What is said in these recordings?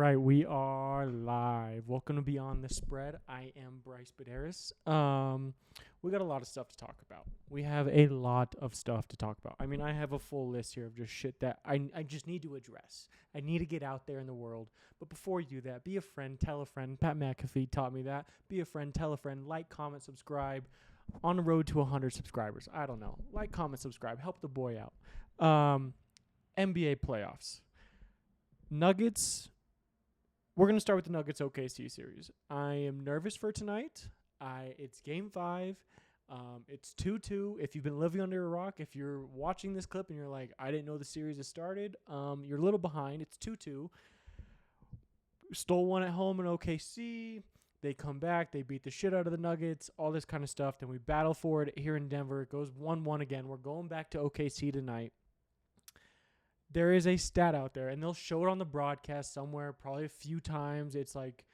right, we are live. Welcome to Beyond the Spread. I am Bryce Baderis. We got a lot of stuff to talk about. We have a lot of stuff to talk about. I mean, I have a full list here of just shit that I just need to address. I need to get out there in the world. But before you do that, be a friend, tell a friend. Pat McAfee taught me that. Be a friend, tell a friend, like, comment, subscribe. On the road to 100 subscribers. I don't know. Like, comment, subscribe. Help the boy out. NBA playoffs. Nuggets. We're going to start with the Nuggets OKC series. I am nervous for tonight. It's game 5. It's 2-2. If you've been living under a rock, if you're watching this clip and you're like, I didn't know the series has started, you're a little behind. It's 2-2. Stole one at home in OKC. They come back. They beat the shit out of the Nuggets, all this kind of stuff. Then we battle for it here in Denver. It goes 1-1 again. We're going back to OKC tonight. There is a stat out there, and they'll show it on the broadcast somewhere, probably a few times. It's like,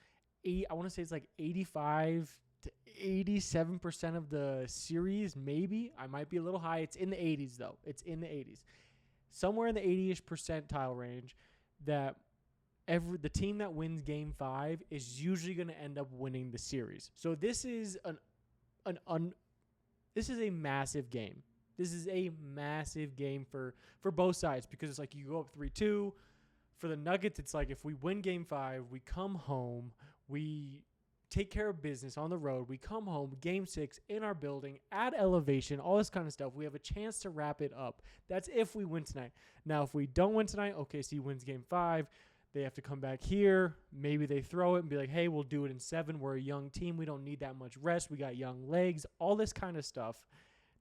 I want to say it's like 85 to 87% of the series, maybe. I might be a little high. It's in the 80s, though. It's in the 80s. Somewhere in the 80-ish percentile range that the team that wins Game 5 is usually going to end up winning the series. So this is this is a massive game. This is a massive game for both sides because it's like you go up 3-2. For the Nuggets, it's like if we win Game 5, we come home, we take care of business on the road, we come home, Game 6 in our building, add elevation, all this kind of stuff. We have a chance to wrap it up. That's if we win tonight. Now, if we don't win tonight, OKC wins Game 5. They have to come back here. Maybe they throw it and be like, hey, we'll do it in 7. We're a young team. We don't need that much rest. We got young legs, all this kind of stuff.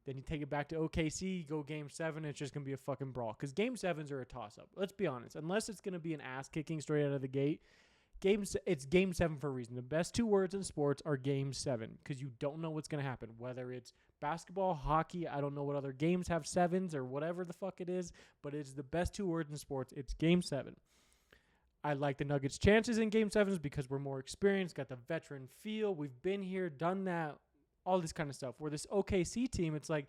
Then you take it back to OKC, go Game 7, it's just going to be a fucking brawl. Because Game 7s are a toss-up. Let's be honest. Unless it's going to be an ass-kicking straight out of the gate, it's Game 7 for a reason. The best 2 words in sports are Game 7 because you don't know what's going to happen. Whether it's basketball, hockey, I don't know what other games have 7s or whatever the fuck it is, but it's the best 2 words in sports. It's Game 7. I like the Nuggets' chances in Game 7s because we're more experienced, got the veteran feel. We've been here, done that. All this kind of stuff. Where this OKC team, it's like,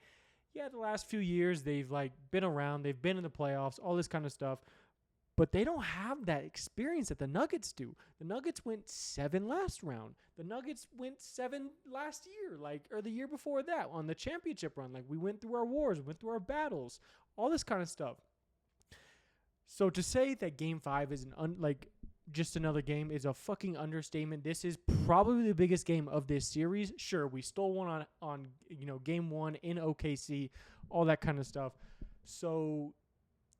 yeah, the last few years they've like been around, they've been in the playoffs, all this kind of stuff, but they don't have that experience that the Nuggets do. The Nuggets went 7 last round. The Nuggets went 7 last year, or the year before that on the championship run. Like we went through our wars, we went through our battles, all this kind of stuff. So to say that Game 5 is just another game is a fucking understatement. This is probably the biggest game of this series. Sure, we stole one on Game 1 in OKC, all that kind of stuff. So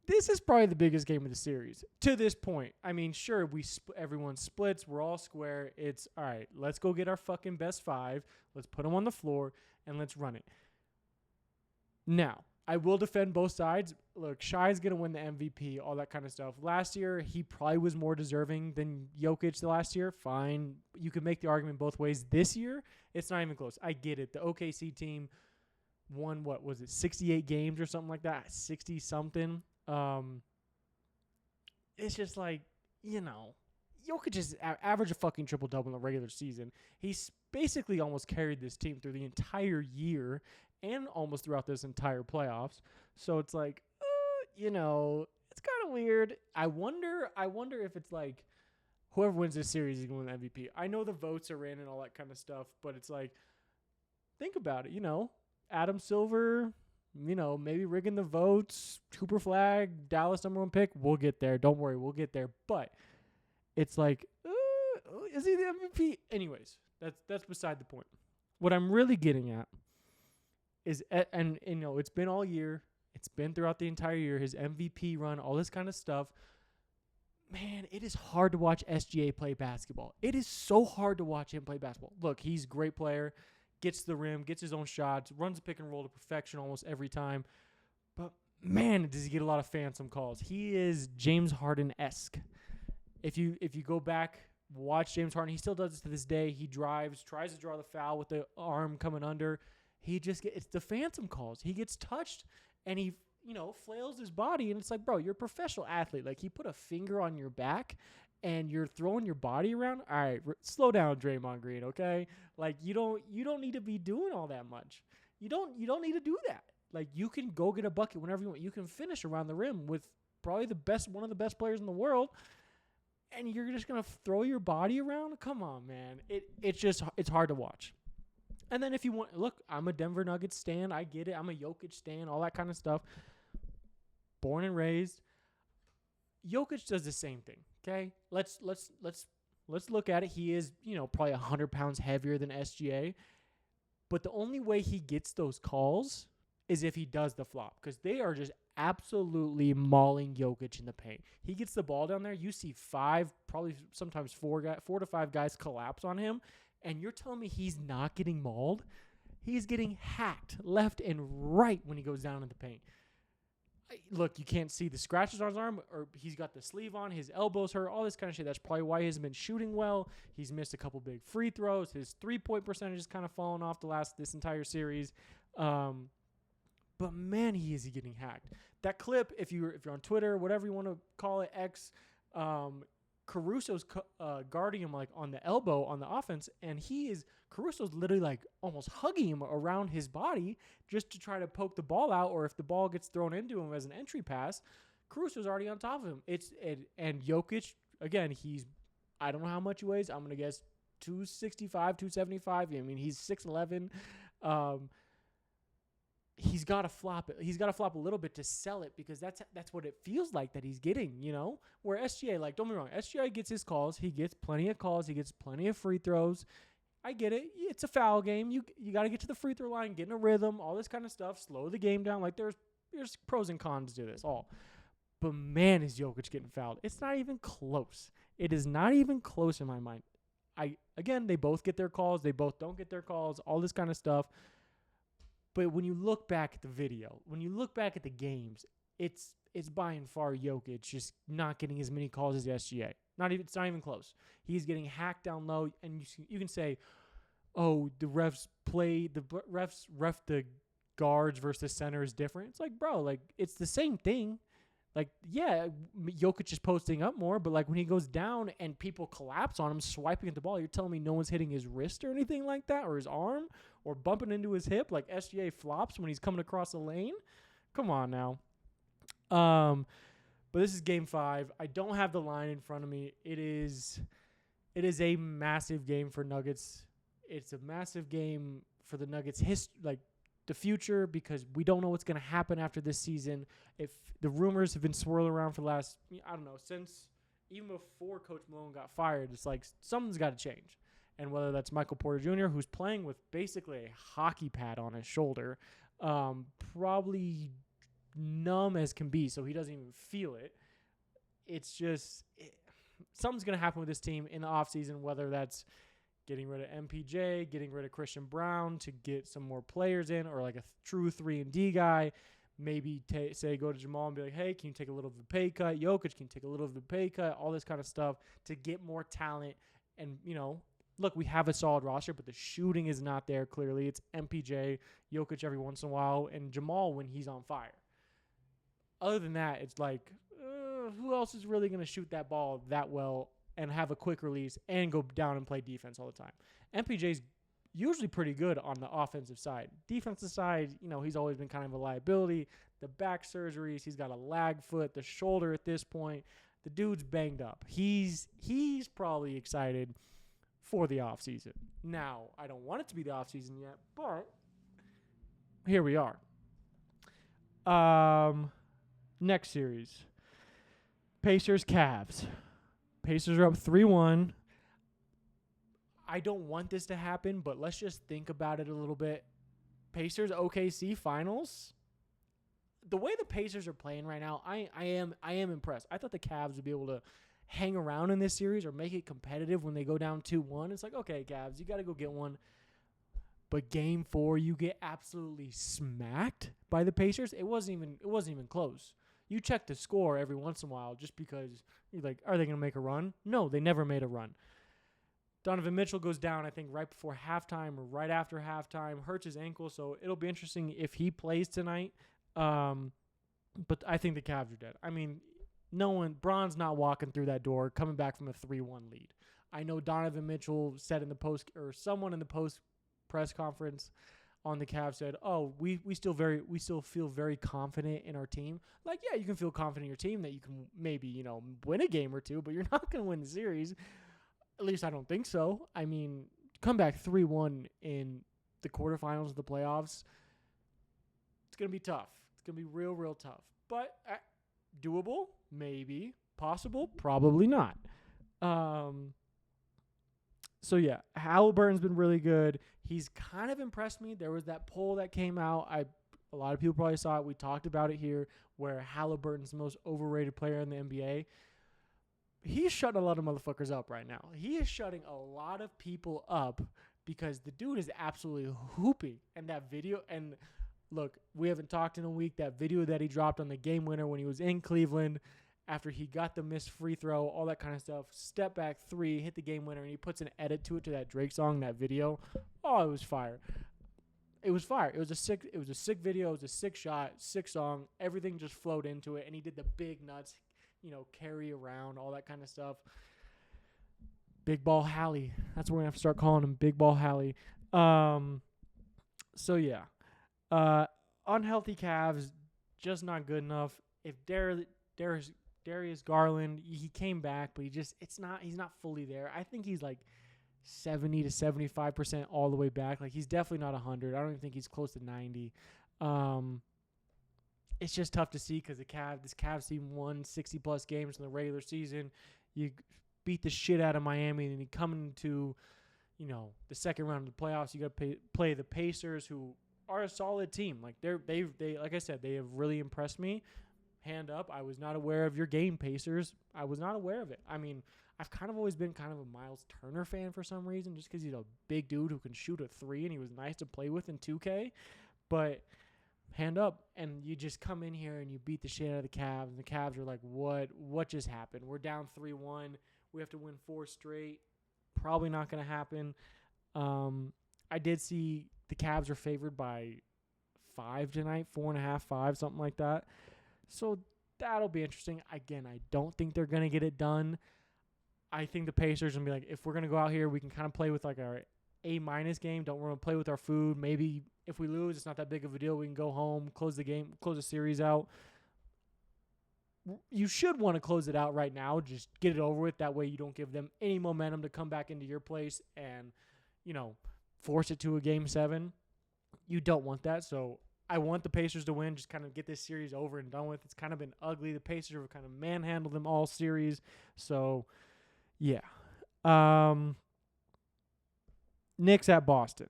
this is probably the biggest game of the series to this point. I mean, sure, everyone splits. We're all square. It's, all right, let's go get our fucking best 5. Let's put them on the floor, and let's run it. Now, I will defend both sides. Look, Shai's going to win the MVP, all that kind of stuff. Last year, he probably was more deserving than Jokic the last year. Fine. You could make the argument both ways. This year, it's not even close. I get it. The OKC team won, 68 games or something like that? 60-something. It's just like, Jokic just averaged a fucking triple-double in the regular season. He's basically almost carried this team through the entire year and almost throughout this entire playoffs. So it's like, it's kind of weird. I wonder if it's like whoever wins this series is going to win the MVP. I know the votes are in and all that kind of stuff, but it's like, think about it, Adam Silver, maybe rigging the votes, Cooper Flag, Dallas #1 pick. We'll get there. Don't worry, we'll get there. But it's like, is he the MVP? Anyways, that's beside the point. What I'm really getting at is, and it's been all year. It's been throughout the entire year, his MVP run, all this kind of stuff. Man, it is hard to watch SGA play basketball. It is so hard to watch him play basketball. Look, he's a great player, gets to the rim, gets his own shots, runs the pick and roll to perfection almost every time. But, man, does he get a lot of phantom calls. He is James Harden-esque. If you go back, watch James Harden, he still does this to this day. He drives, tries to draw the foul with the arm coming under. It's the phantom calls. He gets touched and he, flails his body. And it's like, bro, you're a professional athlete. Like, he put a finger on your back and you're throwing your body around. All right, slow down, Draymond Green, okay? Like, you don't need to be doing all that much. You don't need to do that. Like, you can go get a bucket whenever you want. You can finish around the rim with probably one of the best players in the world. and you're just going to throw your body around? Come on, man. It's hard to watch. And then if you want, look, I'm a Denver Nuggets stan. I get it. I'm a Jokic stan, all that kind of stuff. Born and raised. Jokic does the same thing, okay? Let's look at it. He is, probably 100 pounds heavier than SGA. But the only way he gets those calls is if he does the flop, because they are just absolutely mauling Jokic in the paint. He gets the ball down there. You see 5, probably sometimes 4 to 5 guys collapse on him, and you're telling me he's not getting mauled? He's getting hacked left and right when he goes down in the paint. Look, you can't see the scratches on his arm, or he's got the sleeve on, his elbows hurt, all this kind of shit. That's probably why he hasn't been shooting well. He's missed a couple big free throws. His 3-point percentage has kind of fallen off this entire series. But man, he is getting hacked. That clip, if you're on Twitter, whatever you want to call it, X, Caruso's guarding him like on the elbow on the offense, and Caruso's literally like almost hugging him around his body just to try to poke the ball out, or if the ball gets thrown into him as an entry pass, Caruso's already on top of him. And Jokic, again, I don't know how much he weighs. I'm gonna guess 265, 275. I mean, he's 6'11". He's got to flop it. He's got to flop a little bit to sell it, because that's what it feels like that he's getting, Where SGA, like, don't be wrong, SGA gets his calls. He gets plenty of calls. He gets plenty of free throws. I get it. It's a foul game. You got to get to the free throw line, get in a rhythm, all this kind of stuff, slow the game down. Like, there's pros and cons to this all. But, man, is Jokic getting fouled. It's not even close. It is not even close in my mind. Again, they both get their calls. They both don't get their calls, all this kind of stuff. But when you look back at the video, when you look back at the games, it's by and far Jokic just not getting as many calls as the SGA. It's not even close. He's getting hacked down low, and you can say, "Oh, the refs ref the guards versus center is different." It's like, bro, like it's the same thing. Like, yeah, Jokic is posting up more, but like when he goes down and people collapse on him, swiping at the ball, you're telling me no one's hitting his wrist or anything like that, or his arm, or bumping into his hip like SGA flops when he's coming across the lane? Come on now. But this is Game 5. I don't have the line in front of me. It is a massive game for Nuggets. It's a massive game for the Nuggets the future, because we don't know what's going to happen after this season. If the rumors have been swirling around for the last, I don't know, since even before Coach Malone got fired, it's like something's got to change. And whether that's Michael Porter Jr., who's playing with basically a hockey pad on his shoulder, probably numb as can be, so he doesn't even feel it. It's just something's going to happen with this team in the offseason, whether that's getting rid of MPJ, getting rid of Christian Brown to get some more players in, or like a true 3-and-D guy. Maybe go to Jamal and be like, hey, can you take a little of a pay cut? Jokic, can you take a little of a pay cut? All this kind of stuff to get more talent. And, look, we have a solid roster, but the shooting is not there clearly. It's MPJ, Jokic every once in a while, and Jamal when he's on fire. Other than that, it's like, who else is really going to shoot that ball that well and have a quick release and go down and play defense all the time? MPJ's usually pretty good on the offensive side. Defensive side, he's always been kind of a liability. The back surgeries, he's got a lag foot, the shoulder at this point. The dude's banged up. He's probably excited for the offseason. Now, I don't want it to be the offseason yet, but here we are. Next series. Pacers, Cavs. Pacers are up 3-1. I don't want this to happen, but let's just think about it a little bit. Pacers, OKC finals. The way the Pacers are playing right now, I am impressed. I thought the Cavs would be able to hang around in this series or make it competitive when they go down 2-1. It's like, okay, Cavs, you got to go get one. But Game 4, you get absolutely smacked by the Pacers. It wasn't even close. You check the score every once in a while just because you're like, are they going to make a run? No, they never made a run. Donovan Mitchell goes down, I think, right before halftime or right after halftime, hurts his ankle, so it'll be interesting if he plays tonight. But I think the Cavs are dead. I mean, Bron's not walking through that door coming back from a 3-1 lead. I know Donovan Mitchell said in the post, or someone in the post press conference, on the Cavs said, "Oh, we still feel very confident in our team." Like, yeah, you can feel confident in your team that you can maybe win a game or two, but you're not going to win the series. At least I don't think so. I mean, come back 3-1 in the quarterfinals of the playoffs. It's going to be tough. It's going to be real tough. But doable, maybe. Possible, probably not. So, yeah, Halliburton's been really good. He's kind of impressed me. There was that poll that came out. A lot of people probably saw it. We talked about it here, where Halliburton's the most overrated player in the NBA. He's shutting a lot of motherfuckers up right now. He is shutting a lot of people up because the dude is absolutely hooping. And that video, and look, we haven't talked in a week. That video that he dropped on the game winner when he was in Cleveland, after he got the missed free throw, all that kind of stuff, step back three, hit the game winner, and he puts an edit to it, to that Drake song, that video. Oh, it was fire. It was fire. It was a sick video. It was a sick shot, sick song. Everything just flowed into it, and he did the big nuts, carry around, all that kind of stuff. Big Ball Hallie. That's what we're going to have to start calling him, Big Ball Hallie. So, yeah. Unhealthy Cavs, just not good enough. If Darius Garland, he came back, but he's not fully there. I think he's like 70 to 75% all the way back. Like, he's definitely not 100. I don't even think he's close to 90. It's just tough to see because this Cavs team won 60-plus games in the regular season. You beat the shit out of Miami, and then you come into, the second round of the playoffs. You got to play the Pacers, who are a solid team. Like, they like I said, they have really impressed me. Hand up, I was not aware of your game, Pacers. I was not aware of it. I mean, I've kind of always been kind of a Miles Turner fan for some reason, just because he's a big dude who can shoot a three, and he was nice to play with in 2K. But hand up, and you just come in here and you beat the shit out of the Cavs, and the Cavs are like, what just happened? We're down 3-1. We have to win 4 straight. Probably not going to happen. I did see the Cavs are favored by 5 tonight, 4.5, 5, something like that. So that'll be interesting. Again, I don't think they're going to get it done. I think the Pacers are going to be like, if we're going to go out here, we can kind of play with like our A- game. Don't want to play with our food. Maybe if we lose, it's not that big of a deal. We can go home, close the game, close the series out. You should want to close it out right now. Just get it over with. That way you don't give them any momentum to come back into your place and, force it to a Game 7. You don't want that. So I want the Pacers to win, just kind of get this series over and done with. It's kind of been ugly. The Pacers have kind of manhandled them all series. So, yeah. Knicks at Boston.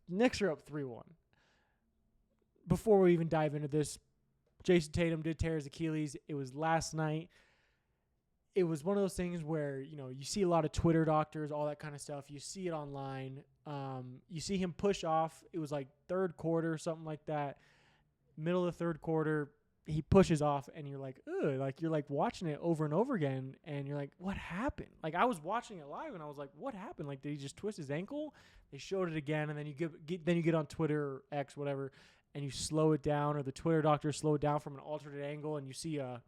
Knicks are up 3-1. Before we even dive into this, Jason Tatum did tear his Achilles. It was last night. It was one of those things where, you see a lot of Twitter doctors, all that kind of stuff. You see it online. You see him push off. It was like third quarter, something like that. Middle of the third quarter, he pushes off, and you're like, ugh. Like, you're like watching it over and over again, and you're like, what happened? Like, I was watching it live, and I was like, what happened? Like, did he just twist his ankle? They showed it again, and then you get on Twitter or X, whatever, and you slow it down, or the Twitter doctors slow it down from an alternate angle, and you see a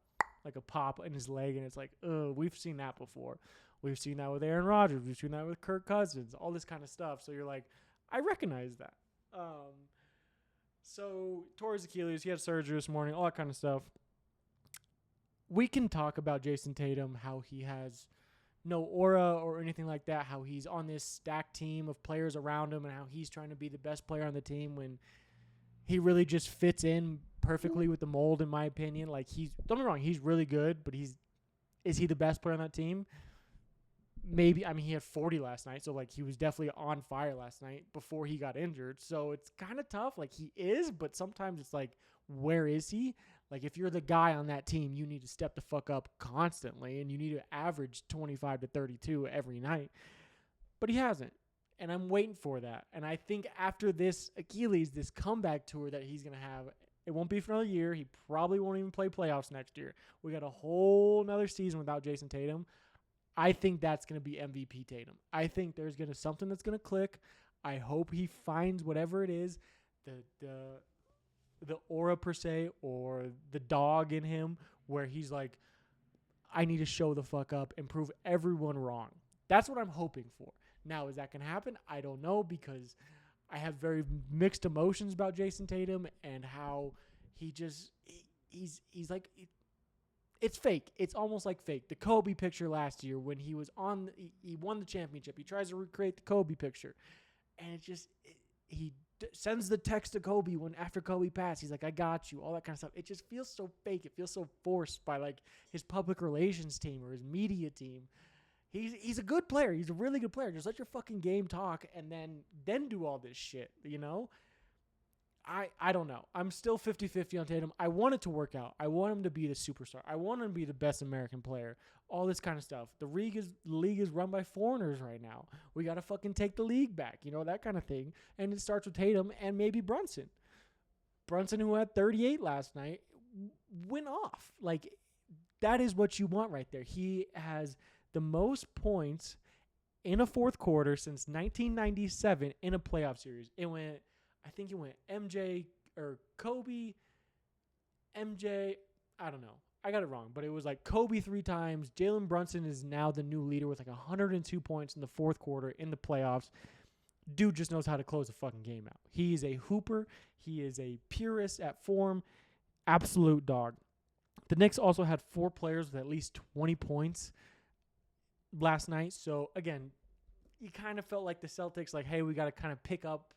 pop in his leg, and it's like, we've seen that before. We've seen that with Aaron Rodgers. We've seen that with Kirk Cousins, all this kind of stuff. So you're like, I recognize that. So tore his Achilles. He had surgery this morning, all that kind of stuff. We can talk about Jason Tatum, how he has no aura or anything like that, how he's on this stacked team of players around him, and how he's trying to be the best player on the team when he really just fits in perfectly with the mold, in my opinion. Like, don't get me wrong, he's really good, but is he the best player on that team? Maybe. I mean, he had 40 last night, so like he was definitely on fire last night before he got injured. So it's kind of tough. Like, he is, but sometimes it's like, where is he? Like, if you're the guy on that team, you need to step the fuck up constantly, and you need to average 25 to 32 every night. But he hasn't. And I'm waiting for that. And I think after this Achilles, this comeback tour that he's going to have, it won't be for another year. He probably won't even play playoffs next year. We got a whole another season without Jason Tatum. I think that's going to be MVP Tatum. I think there's going to something that's going to click. I hope he finds whatever it is, the aura per se, or the dog in him, where he's like, I need to show the fuck up and prove everyone wrong. That's what I'm hoping for. Now, is that going to happen? I don't know, because I have very mixed emotions about Jason Tatum and how he's like it's fake. It's almost like fake. The Kobe picture last year when he was he won the championship. He tries to recreate the Kobe picture, and he sends the text to Kobe after Kobe passed. He's like, "I got you," all that kind of stuff. It just feels so fake. It feels so forced by like his public relations team or his media team. He's a good player. He's a really good player. Just let your fucking game talk and then do all this shit, you know? I don't know. I'm still 50-50 on Tatum. I want it to work out. I want him to be the superstar. I want him to be the best American player. All this kind of stuff. The league is run by foreigners right now. We got to fucking take the league back, you know, that kind of thing. And it starts with Tatum and maybe Brunson. Brunson, who had 38 last night, went off. Like, that is what you want right there. He has the most points in a fourth quarter since 1997 in a playoff series. I think it went MJ or Kobe, MJ. I don't know. I got it wrong, but it was like Kobe 3 times. Jalen Brunson is now the new leader with like 102 points in the fourth quarter in the playoffs. Dude just knows how to close a fucking game out. He is a hooper. He is a purist at form. Absolute dog. The Knicks also had 4 players with at least 20 points last night. So, again, you kind of felt like the Celtics, like, hey, we got to kind of pick up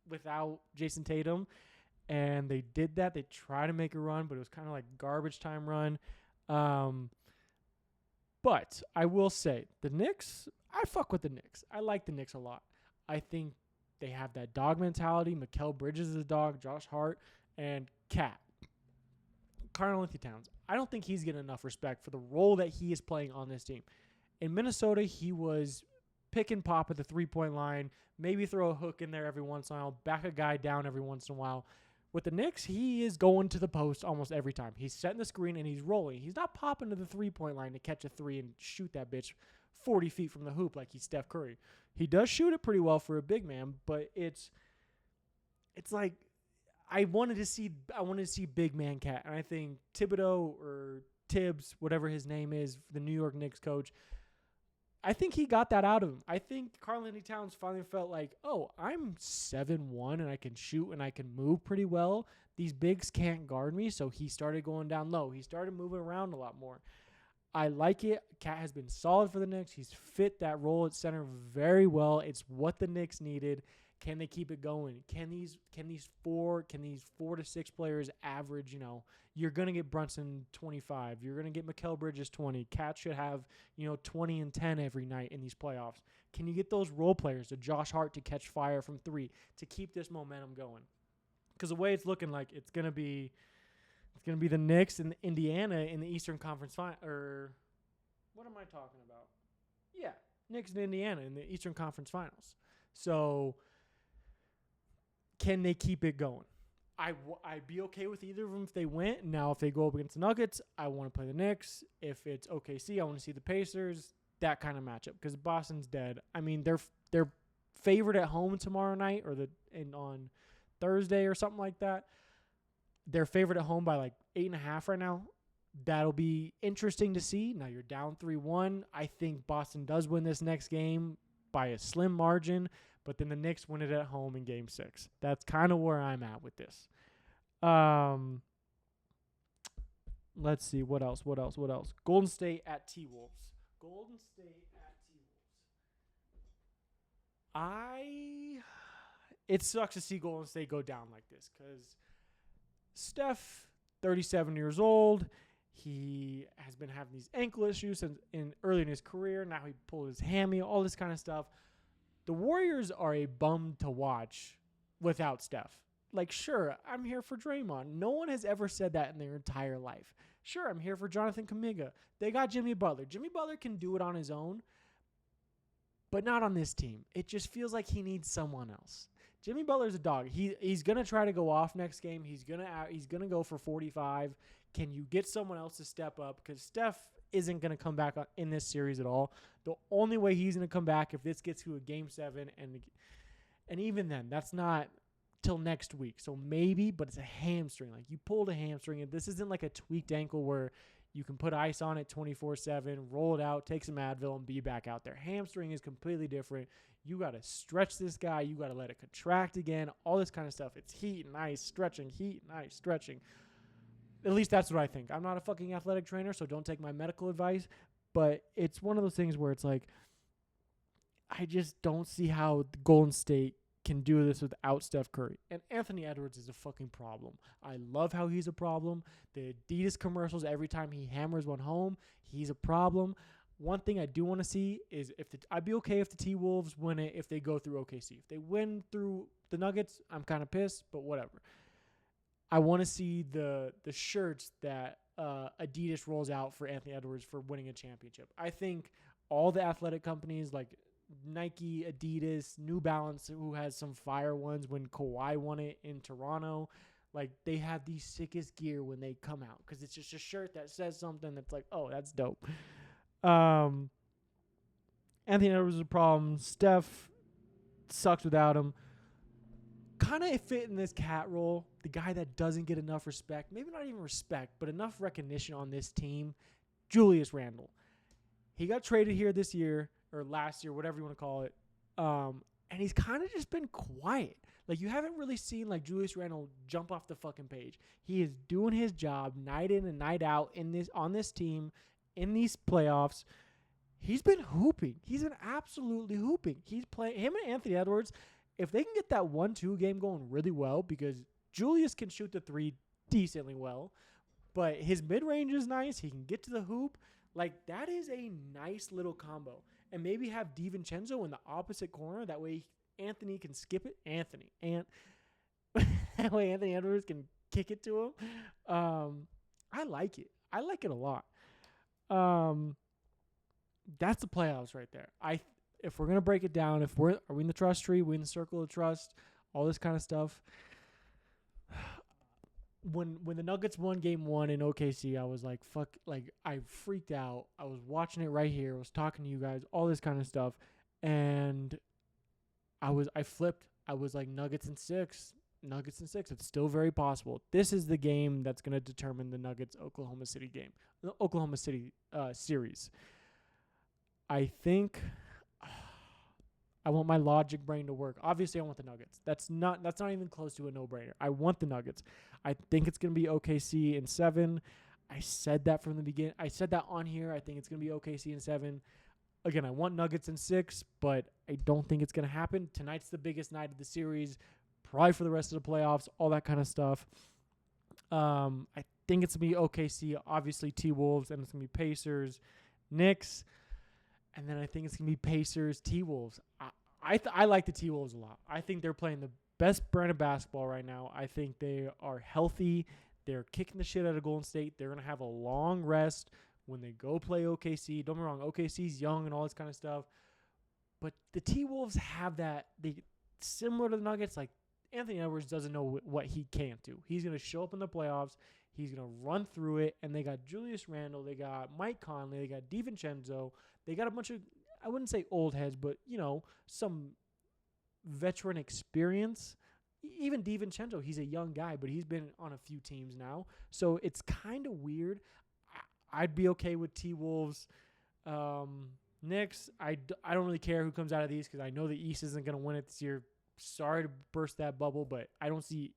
without Jason Tatum, and they did that. They tried to make a run, but it was kind of like garbage time run. But I will say, the Knicks, I fuck with the Knicks. I like the Knicks a lot. I think they have that dog mentality. Mikal Bridges is a dog, Josh Hart, and Cat. Karl-Anthony Towns. I don't think he's getting enough respect for the role that he is playing on this team. In Minnesota, he was pick and pop at the three-point line, maybe throw a hook in there every once in a while, back a guy down every once in a while. With the Knicks, he is going to the post almost every time. He's setting the screen and he's rolling. He's not popping to the three-point line to catch a three and shoot that bitch 40 feet from the hoop like he's Steph Curry. He does shoot it pretty well for a big man, but it's like I wanted to see big man Cat, and I think Thibodeau or Tibbs, whatever his name is, the New York Knicks coach, I think he got that out of him. I think Karl-Anthony Towns finally felt like, oh, I'm 7'1", and I can shoot and I can move pretty well. These bigs can't guard me, so he started going down low. He started moving around a lot more. I like it. Cat has been solid for the Knicks. He's fit that role at center very well. It's what the Knicks needed. Can they keep it going? Can these 4 to 6 players average, you're going to get Brunson 25. You're going to get Mikal Bridges 20. Cat should have, 20 and 10 every night in these playoffs. Can you get those role players, to Josh Hart to catch fire from 3, to keep this momentum going? Because the way it's looking like it's going to be the Knicks and Indiana in the Eastern Conference Final. Or what am I talking about? Yeah, Knicks and Indiana in the Eastern Conference Finals. So can they keep it going? I'd be okay with either of them if they went. Now, if they go up against the Nuggets, I want to play the Knicks. If it's OKC, I want to see the Pacers. That kind of matchup, because Boston's dead. I mean, they're favored at home tomorrow night on Thursday or something like that. They're favored at home by like 8.5 right now. That'll be interesting to see. Now you're down 3-1. I think Boston does win this next game by a slim margin, but then the Knicks win it at home in Game 6. That's kind of where I'm at with this. Let's see. What else? Golden State at T-Wolves. It sucks to see Golden State go down like this, because Steph, 37 years old, he has been having these ankle issues early in his career. Now he pulled his hammy, all this kind of stuff. The Warriors are a bum to watch without Steph. Like, sure, I'm here for Draymond. No one has ever said that in their entire life. Sure, I'm here for Jonathan Kuminga. They got Jimmy Butler. Jimmy Butler can do it on his own, but not on this team. It just feels like he needs someone else. Jimmy Butler's a dog. He's going to try to go off next game. He's going to go for 45. Can you get someone else to step up? Because Steph isn't going to come back in this series at all. The only way he's going to come back if this gets to a Game 7, and even then, that's not till next week. So maybe, but it's a hamstring. Like, you pulled a hamstring, and this isn't like a tweaked ankle where You can put ice on it 24/7, roll it out, take some Advil, and be back out there. Hamstring is completely different. You got to stretch this guy. You got to let it contract again, all this kind of stuff. It's heat and ice, stretching, heat and ice, stretching. At least that's what I think. I'm not a fucking athletic trainer, so don't take my medical advice. But it's one of those things where it's like, I just don't see how the Golden State can do this without Steph Curry. And Anthony Edwards is a fucking problem. I love how he's a problem. The Adidas commercials, every time he hammers one home, he's a problem. One thing I do want to see is I'd be okay if the T-Wolves win it if they go through OKC. If they win through the Nuggets, I'm kind of pissed, but whatever. I want to see the shirts that Adidas rolls out for Anthony Edwards for winning a championship. I think all the athletic companies like Nike, Adidas, New Balance, who has some fire ones when Kawhi won it in Toronto, like they have the sickest gear when they come out because it's just a shirt that says something that's like, oh, that's dope. Anthony Edwards is a problem. Steph sucks without him. Kind of fit in this cat role, the guy that doesn't get enough respect, maybe not even respect, but enough recognition on this team, Julius Randle. He got traded here this year, or last year, whatever you want to call it, and he's kind of just been quiet. Like, you haven't really seen, like, Julius Randle jump off the fucking page. He is doing his job night in and night out on this team, in these playoffs. He's been hooping. He's been absolutely hooping. He's playing, him and Anthony Edwards, if they can get that 1-2 game going really well, because Julius can shoot the three decently well, but his mid-range is nice. He can get to the hoop. Like, that is a nice little combo. And maybe have DiVincenzo in the opposite corner. That way Anthony can skip it. That way Anthony Edwards can kick it to him. I like it. I like it a lot. That's the playoffs right there. If we're going to break it down, are we in the trust tree? We in the circle of trust? All this kind of stuff. When the Nuggets won game 1 in OKC, I was like, fuck, like, I freaked out. I was watching it right here. I was talking to you guys, all this kind of stuff. And I flipped. I was like, Nuggets in 6. It's still very possible. This is the game that's going to determine the Nuggets-Oklahoma City game. The Oklahoma City series. I think I want my logic brain to work. Obviously, I want the Nuggets. That's not even close to a no-brainer. I want the Nuggets. I think it's going to be OKC in 7. I said that from the beginning. I said that on here. I think it's going to be OKC in 7. Again, I want Nuggets in 6, but I don't think it's going to happen. Tonight's the biggest night of the series, probably for the rest of the playoffs, all that kind of stuff. I think it's going to be OKC, obviously T-Wolves, and it's going to be Pacers, Knicks, and then I think it's going to be Pacers, T-Wolves. I like the T-Wolves a lot. I think they're playing the best brand of basketball right now. I think they are healthy. They're kicking the shit out of Golden State. They're going to have a long rest when they go play OKC. Don't get me wrong, OKC's young and all this kind of stuff. But the T-Wolves have that. Similar to the Nuggets, like Anthony Edwards doesn't know what he can't do. He's going to show up in the playoffs. He's going to run through it. And they got Julius Randle. They got Mike Conley. They got DiVincenzo. They got a bunch of, I wouldn't say old heads, but, some veteran experience. Even DiVincenzo, he's a young guy, but he's been on a few teams now. So it's kind of weird. I'd be okay with T-Wolves. Knicks, I don't really care who comes out of these because I know the East isn't going to win it this year. Sorry to burst that bubble, but I don't see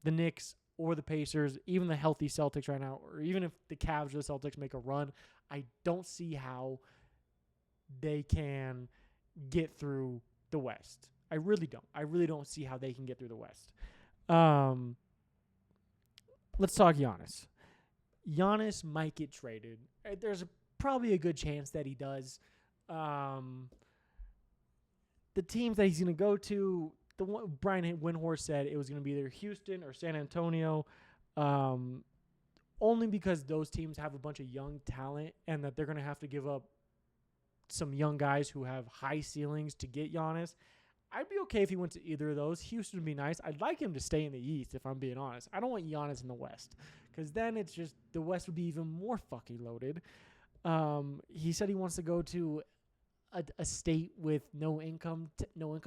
the Knicks or the Pacers, even the healthy Celtics right now, or even if the Cavs or the Celtics make a run, I don't see how they can get through the West. I really don't. I really don't see how they can get through the West. Let's talk Giannis. Giannis might get traded. There's probably a good chance that he does. The teams that he's going to go to, the one Brian Windhorst said it was going to be either Houston or San Antonio, only because those teams have a bunch of young talent and that they're going to have to give up some young guys who have high ceilings to get Giannis. I'd be okay if he went to either of those. Houston would be nice. I'd like him to stay in the East, if I'm being honest. I don't want Giannis in the West because then it's just the West would be even more fucking loaded. He said he wants to go to a state with no income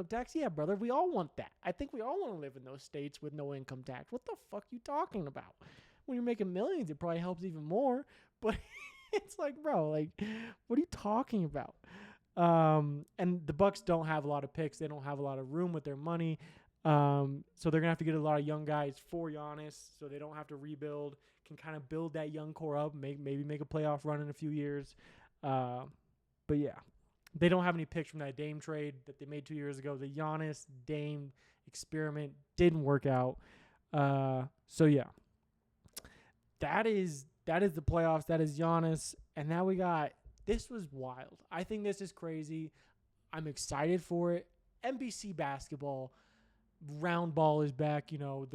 tax. Yeah, brother, we all want that. I think we all want to live in those states with no income tax. What the fuck you talking about? When you're making millions, it probably helps even more. But it's like, bro, like, what are you talking about? And the Bucks don't have a lot of picks. They don't have a lot of room with their money. So they're gonna have to get a lot of young guys for Giannis, so they don't have to rebuild. Can kind of build that young core up, maybe make a playoff run in a few years. But yeah, they don't have any picks from that Dame trade that they made 2 years ago. The Giannis Dame experiment didn't work out. So yeah, that is the playoffs. That is Giannis, and now we got. This was wild. I think this is crazy. I'm excited for it. NBC basketball. Round ball is back, you know,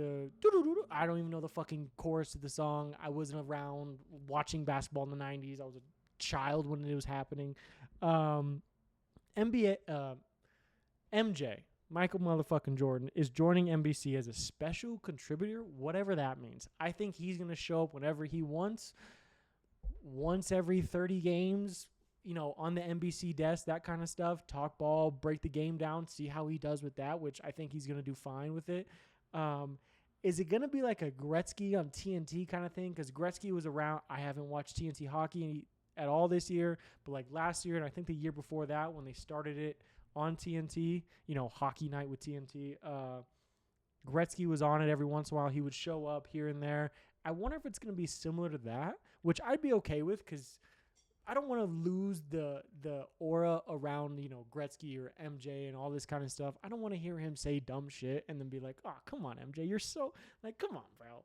I don't even know the fucking chorus of the song. I wasn't around watching basketball in the 90s. I was a child when it was happening. MJ, Michael motherfucking Jordan, is joining NBC as a special contributor, whatever that means. I think he's going to show up whenever he wants, once every 30 games, you know, on the NBC desk, that kind of stuff, talk ball, break the game down, see how he does with that, which I think he's going to do fine with it. Is it going to be like a Gretzky on TNT kind of thing? Because Gretzky was around. I haven't watched TNT hockey at all this year, but like last year and I think the year before that when they started it on TNT, you know, Hockey Night with TNT, Gretzky was on it every once in a while. He would show up here and there. I wonder if it's going to be similar to that, which I'd be okay with because I don't want to lose the aura around, you know, Gretzky or MJ and all this kind of stuff. I don't want to hear him say dumb shit and then be like, oh, come on, MJ. You're so, like, come on, bro.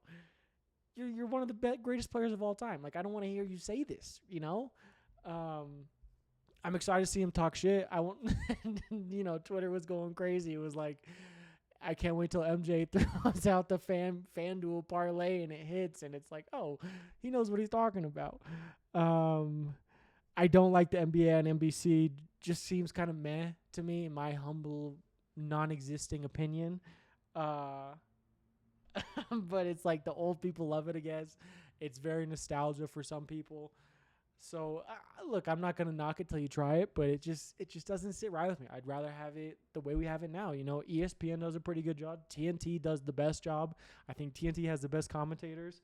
You're one of the greatest players of all time. Like, I don't want to hear you say this, you know? I'm excited to see him talk shit. I want, you know, Twitter was going crazy. It was like, I can't wait till MJ throws out the FanDuel parlay and it hits. And it's like, oh, he knows what he's talking about. I don't like the NBA and NBC. Just seems kind of meh to me, in my humble, non-existing opinion. But it's like the old people love it, I guess. It's very nostalgia for some people. So, look, I'm not going to knock it till you try it, but it just doesn't sit right with me. I'd rather have it the way we have it now. You know, ESPN does a pretty good job. TNT does the best job. I think TNT has the best commentators.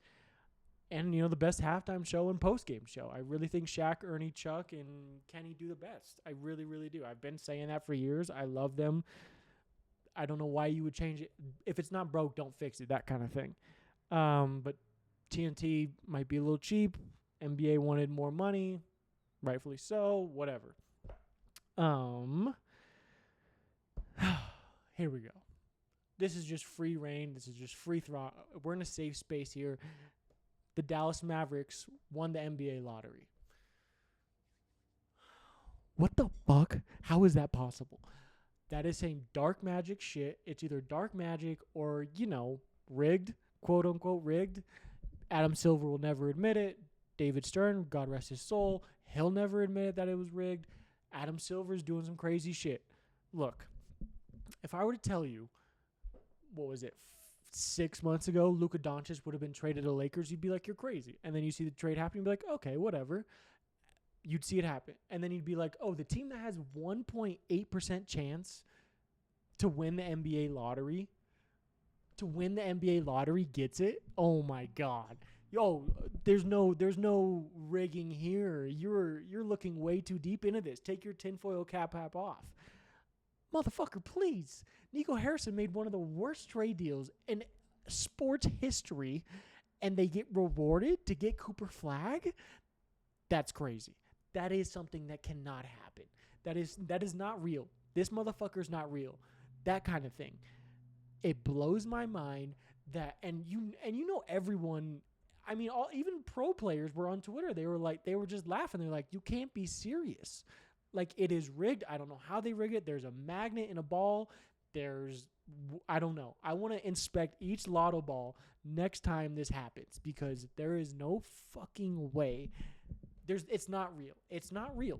And, you know, the best halftime show and post-game show. I really think Shaq, Ernie, Chuck, and Kenny do the best. I really, really do. I've been saying that for years. I love them. I don't know why you would change it. If it's not broke, don't fix it, that kind of thing. But TNT might be a little cheap. NBA wanted more money. Rightfully so. Whatever. Here we go. This is just free reign. This is just free throw. We're in a safe space here. The Dallas Mavericks won the NBA lottery. What the fuck? How is that possible? That is saying dark magic shit. It's either dark magic or, you know, rigged, quote unquote rigged. Adam Silver will never admit it. David Stern, God rest his soul, he'll never admit that it was rigged. Adam Silver's doing some crazy shit. Look, if I were to tell you, what was it, 6 months ago, Luka Doncic would have been traded to the Lakers, you'd be like, you're crazy. And then you see the trade happen, you'd be like, okay, whatever. You'd see it happen. And then you'd be like, oh, the team that has 1.8% chance to win the NBA lottery, gets it? Oh, my God. Yo, there's no rigging here. You're looking way too deep into this. Take your tinfoil cap off. Motherfucker, please. Nico Harrison made one of the worst trade deals in sports history, and they get rewarded to get Cooper Flag? That's crazy. That is something that cannot happen. That is not real. This motherfucker's not real. That kind of thing. It blows my mind that, and you know everyone, I mean, even pro players were on Twitter. They were just laughing. They're like, you can't be serious. Like, it is rigged. I don't know how they rig it. There's a magnet in a ball. I don't know. I want to inspect each lotto ball next time this happens because there is no fucking way. It's not real. It's not real.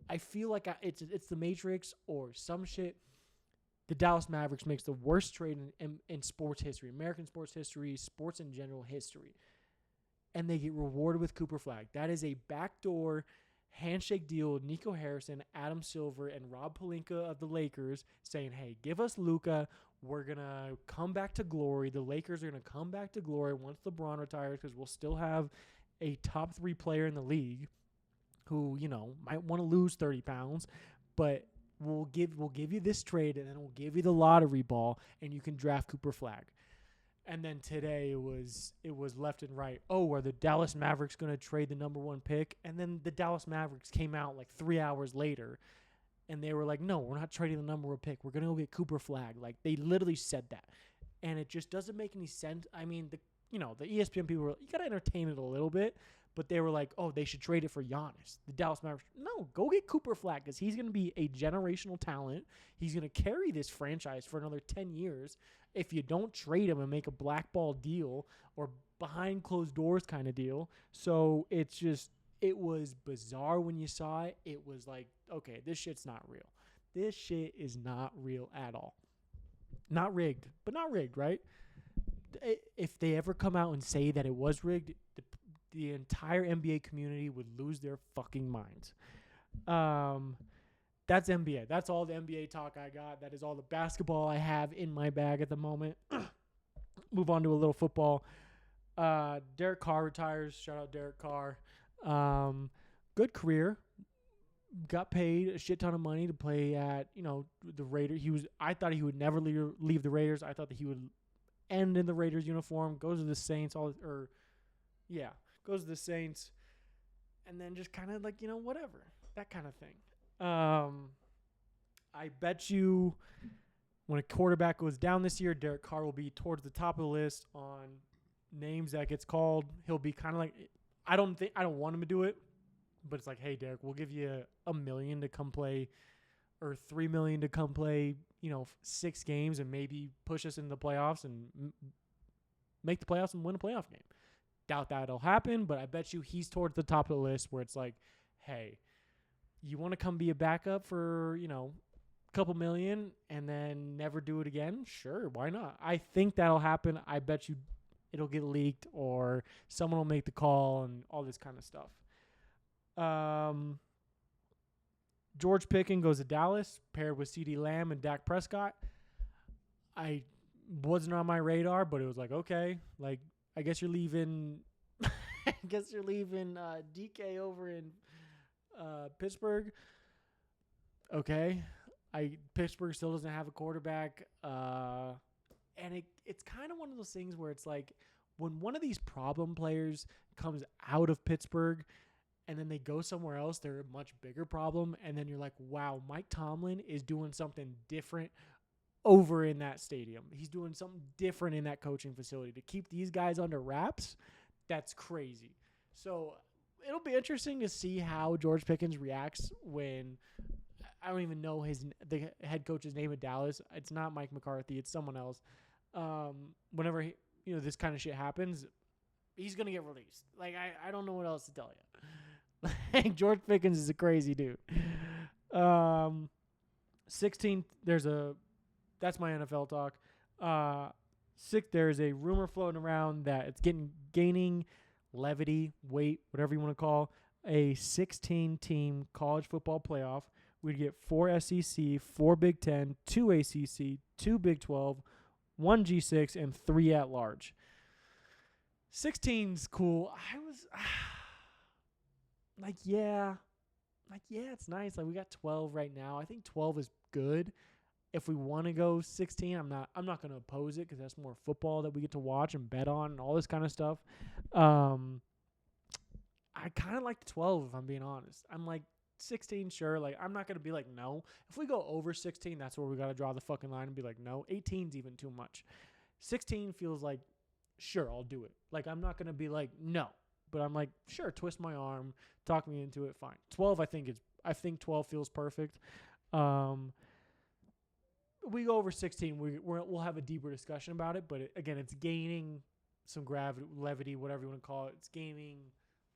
I feel like it's the Matrix or some shit. The Dallas Mavericks makes the worst trade in sports history, American sports history, sports in general history. And they get rewarded with Cooper Flag. That is a backdoor handshake deal with Nico Harrison, Adam Silver, and Rob Pelinka of the Lakers saying, hey, give us Luka. We're going to come back to glory. The Lakers are going to come back to glory once LeBron retires because we'll still have a top 3 player in the league who, might want to lose 30 pounds, but we'll give you this trade, and then we'll give you the lottery ball, and you can draft Cooper Flagg. And then today it was left and right. Oh, are the Dallas Mavericks going to trade the number 1 pick? And then the Dallas Mavericks came out like 3 hours later, and they were like, no, we're not trading the number 1 pick. We're going to go get Cooper Flagg. Like, they literally said that. And it just doesn't make any sense. I mean, the ESPN people were, you got to entertain it a little bit. But they were like, oh, they should trade it for Giannis. The Dallas Mavericks, no, go get Cooper Flagg because he's going to be a generational talent. He's going to carry this franchise for another 10 years if you don't trade him and make a blackball deal or behind closed doors kind of deal. So it was bizarre when you saw it. It was like, okay, this shit's not real. This shit is not real at all. Not rigged, but not rigged, right? If they ever come out and say that it was rigged, the entire NBA community would lose their fucking minds. That's NBA. That's all the NBA talk I got. That is all the basketball I have in my bag at the moment. Move on to a little football. Derek Carr retires. Shout out Derek Carr. Good career. Got paid a shit ton of money to play at, the Raiders. I thought he would never leave the Raiders. I thought that he would end in the Raiders uniform. Goes to the Saints. Goes to the Saints, and then just kind of like, whatever, that kind of thing. I bet you when a quarterback goes down this year, Derek Carr will be towards the top of the list on names that gets called. He'll be kind of like, I don't want him to do it, but it's like, hey, Derek, we'll give you $1 million to come play or $3 million to come play, 6 games and maybe push us into the playoffs and make the playoffs and win a playoff game. Doubt that'll happen, but I bet you he's towards the top of the list where it's like, hey, you want to come be a backup for, a couple million and then never do it again? Sure, why not? I think that'll happen. I bet you it'll get leaked or someone will make the call and all this kind of stuff. George Pickens goes to Dallas, paired with CeeDee Lamb and Dak Prescott. I wasn't on my radar, but it was like, okay, like, I guess you're leaving. DK over in Pittsburgh. Okay, Pittsburgh still doesn't have a quarterback, and it's kind of one of those things where it's like when one of these problem players comes out of Pittsburgh and then they go somewhere else, they're a much bigger problem, and then you're like, wow, Mike Tomlin is doing something different over in that stadium. He's doing something different in that coaching facility to keep these guys under wraps. That's crazy. So it'll be interesting to see how George Pickens reacts when I don't even know the head coach's name at Dallas. It's not Mike McCarthy. It's someone else. Whenever this kind of shit happens, he's gonna get released. Like I don't know what else to tell you. Like George Pickens is a crazy dude. 16. That's my NFL talk. There's a rumor floating around that it's gaining levity, weight, whatever you want to call, a 16-team college football playoff. We'd get 4 SEC, 4 Big Ten, 2 ACC, 2 Big 12, 1 G6, and 3 at large. 16's cool. I was yeah, it's nice. Like we got 12 right now. I think 12 is good. If we want to go 16, I'm not going to oppose it because that's more football that we get to watch and bet on and all this kind of stuff. I kind of like the 12 if I'm being honest. I'm like 16, sure. Like I'm not going to be like no. If we go over 16, that's where we got to draw the fucking line and be like no. 18's even too much. 16 feels like sure, I'll do it. Like I'm not going to be like no, but I'm like sure, twist my arm, talk me into it, fine. 12 I think 12 feels perfect. We go over 16, we'll have a deeper discussion about it. But again, it's gaining some levity, whatever you want to call it. It's gaining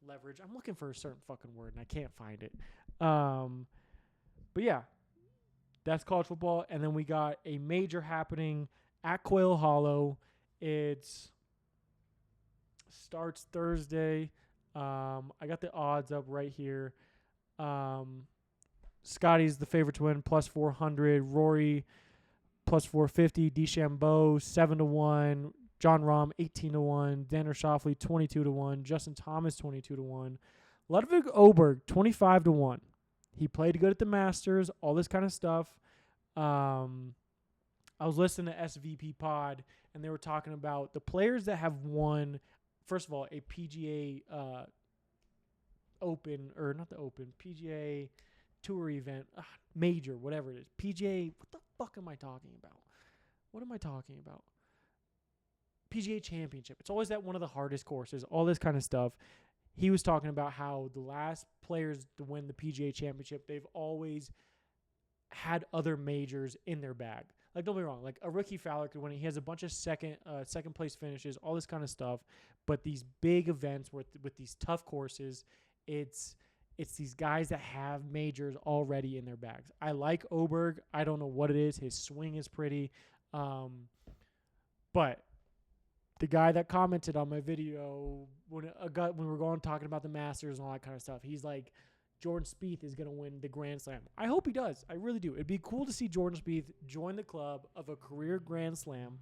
leverage. I'm looking for a certain fucking word, and I can't find it. But yeah, that's college football. And then we got a major happening at Quail Hollow. It starts Thursday. I got the odds up right here. Scotty's the favorite to win, plus 400. Rory, plus 450. DeChambeau, 7-1. John Rahm 18-1, Danner Schauffele 22-1, Justin Thomas 22-1, Ludwig Oberg 25-1. He played good at the Masters, all this kind of stuff. I was listening to SVP Pod, and they were talking about the players that have won, first of all, a PGA Open, or not the Open, PGA Tour event, major, whatever it is. PGA, what the fuck am I talking about? What am I talking about? PGA Championship. It's always at one of the hardest courses, all this kind of stuff. He was talking about how the last players to win the PGA Championship, they've always had other majors in their bag. Like, don't be wrong. Like, a Ricky Fowler could win it. He has a bunch of second place finishes, all this kind of stuff. But these big events with these tough courses, it's these guys that have majors already in their bags. I like Oberg. I don't know what it is. His swing is pretty. But the guy that commented on my video when we were going talking about the Masters and all that kind of stuff, he's like, Jordan Spieth is going to win the Grand Slam. I hope he does. I really do. It'd be cool to see Jordan Spieth join the club of a career Grand Slam.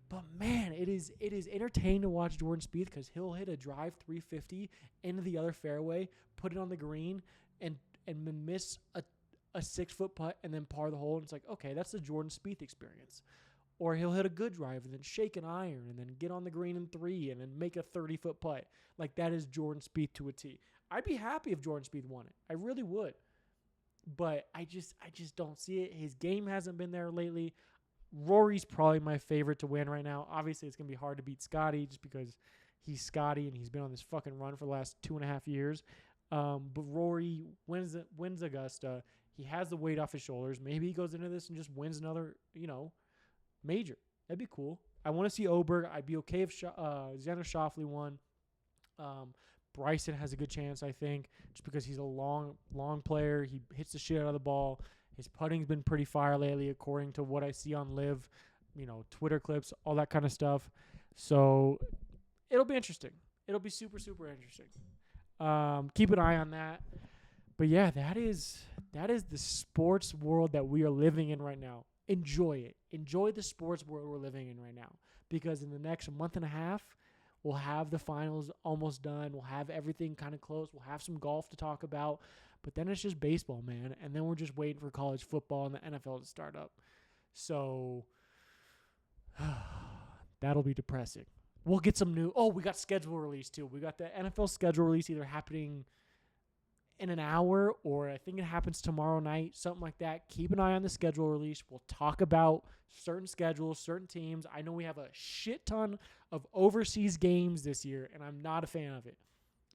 But, man, it is entertaining to watch Jordan Spieth because he'll hit a drive 350 into the other fairway, put it on the green, and miss a 6-foot putt and then par the hole. And it's like, okay, that's the Jordan Spieth experience. Or he'll hit a good drive and then shake an iron and then get on the green in 3 and then make a 30-foot putt. Like, that is Jordan Spieth to a T. I'd be happy if Jordan Spieth won it. I really would. But I just don't see it. His game hasn't been there lately. Rory's probably my favorite to win right now. Obviously, it's going to be hard to beat Scotty just because he's Scotty and he's been on this fucking run for the last 2.5 years. But Rory wins Augusta. He has the weight off his shoulders. Maybe he goes into this and just wins another, major. That'd be cool. I want to see Oberg. I'd be okay if Xander Schauffele won. Bryson has a good chance, I think, just because he's a long player. He hits the shit out of the ball. His putting's been pretty fire lately, according to what I see on Live, Twitter clips, all that kind of stuff. So it'll be interesting. It'll be super, super interesting. Keep an eye on that. But yeah, that is the sports world that we are living in right now. Enjoy it. Enjoy the sports world we're living in right now, because in the next month and a half, we'll have the finals almost done. We'll have everything kind of close. We'll have some golf to talk about. But then it's just baseball, man. And then we're just waiting for college football and the NFL to start up. So that'll be depressing. We'll get some new. Oh, we got schedule release too. We got the NFL schedule release either happening in an hour or I think it happens tomorrow night, something like that. Keep an eye on the schedule release. We'll talk about certain schedules, certain teams. I know we have a shit ton of overseas games this year, and I'm not a fan of it.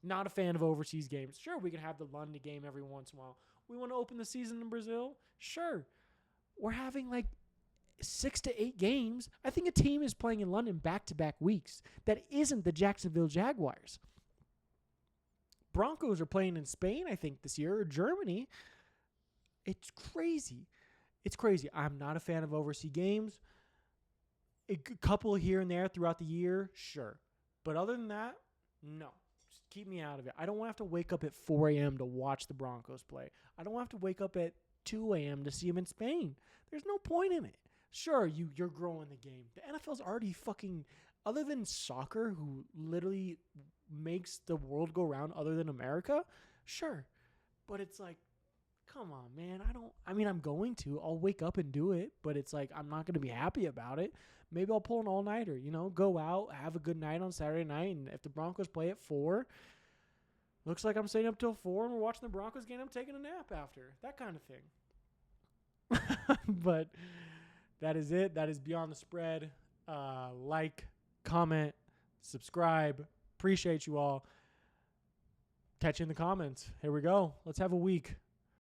Not a fan of overseas games. Sure, we can have the London game every once in a while. We want to open the season in Brazil? Sure. We're having like 6 to 8 games. I think a team is playing in London back-to-back weeks that isn't the Jacksonville Jaguars. Broncos are playing in Spain, I think, this year, or Germany. It's crazy. It's crazy. I'm not a fan of overseas games. A couple here and there throughout the year, sure. But other than that, no. Just keep me out of it. I don't want to have to wake up at 4 a.m. to watch the Broncos play. I don't want to have to wake up at 2 a.m. to see them in Spain. There's no point in it. Sure, you're growing the game. The NFL's already fucking, other than soccer, who literally makes the world go round other than America, sure. But it's like, come on, man. I'm going to. I'll wake up and do it, but it's like I'm not going to be happy about it. Maybe I'll pull an all-nighter, go out, have a good night on Saturday night, and if the Broncos play at 4, looks like I'm staying up till 4 and we're watching the Broncos game, I'm taking a nap after. That kind of thing. But that is it. That is Beyond the Spread. Like, comment, subscribe. Appreciate you all. Catch you in the comments. Here we go. Let's have a week.